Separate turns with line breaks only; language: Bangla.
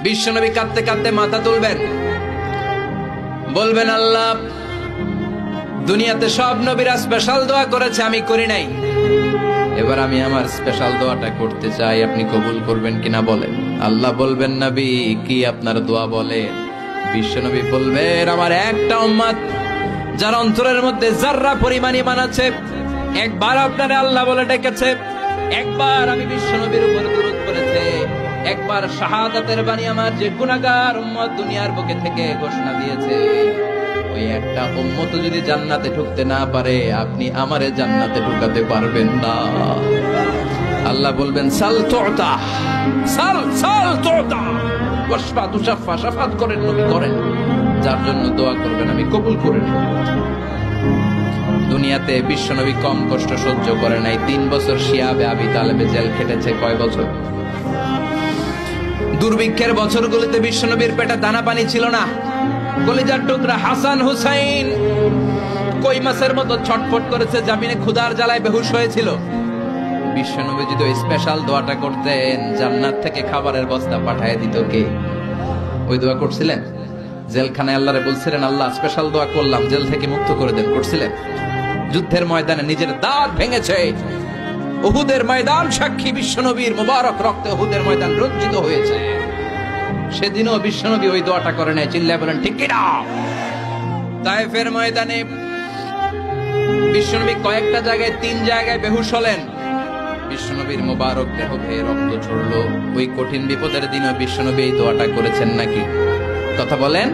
বিশ্বনবী কাঁদতে কাঁদতে মাথা তুলবেন, বলবেন আল্লাহ দুনিয়াতে সব নবীরা স্পেশাল দোয়া করেছে, আমি করি নাই, এবার আমি আমার স্পেশাল দোয়াটা করতে চাই, আপনি কবুল করবেন কিনা বলেন। আল্লাহ বলবেন নবী কি আপনার দোয়া বলেন? বিশ্বনবী বলবেন আমার একটা উম্মত যার অন্তরের মধ্যে যাররা পরিমাণ ঈমান আছে, একবার আপনারে আল্লাহ বলে ডেকেছে, একবার আমি বিশ্বনবীর উপর দুরূদ পড়েছে, একবার শাহাদাতের বাণী আমার যে গুনাহগার উম্মত দুনিয়ার বুকে থেকে ঘোষণা দিয়েছে, ওই একটা উম্মত যদি জান্নাতে ঢুকতে না পারে আপনি আমারে জান্নাতে ঢুকাতে পারবেন না। আল্লাহ বলবেন সাল তুতা, সাল সাল তুতা, ওয়াশফা তুশাফা, শাফাত করেন নবী করেন, যার জন্য দোয়া করবেন আমি কবুল করে নেব। দুনিয়াতে বিশ্বনবী কম কষ্ট সহ্য করে নাই, 3 বছর শিয়াবে আবি তালেবে জেল খেটেছে। কয় বছর? দুর্ভিক্ষের বছরগুলোতে বিশ্বনবীর পেটে দানা পানি ছিল না, কলিজার টুকরা হাসান হুসাইন কই মাছের মতো ছটফট করেছে, জামিনে ক্ষুধার জ্বালায় বেহুশ হয়েছিল। বিশ্বনবী যদি ওই স্পেশাল দোয়াটা করতেন, জান্নাত থেকে খাবারের বস্তা পাঠিয়ে দিত কে? ওই দোয়া করছিলেন? জেলখানায় আল্লাহরে বলছিলেন আল্লাহ স্পেশাল দোয়া করলাম, জেল থেকে মুক্ত করে দেন, করছিলেন? যুদ্ধের ময়দানে নিজের দাঁত ভেঙেছে, উহুদের ময়দান সাক্ষী, বিশ্বনবীর মুবারক রক্তে উহুদের ময়দান রঞ্জিত হয়েছে, সেদিনও বিশ্বনবী ওই দোয়াটা করে নাই। চিল্লায় বলেন ঠিক কি না? তায়েফের ময়দানে বিশ্বনবী কয়েকটা জায়গায় 3 জায়গায় বেহুশ হলেন, বিশ্বনবীর মুবারক দেহ বেয়ে রক্ত ঝরলো। ওই কঠিন বিপদের দিনও বিশ্বনবী এই দোয়াটা করেছেন নাকি? কথা বলেন।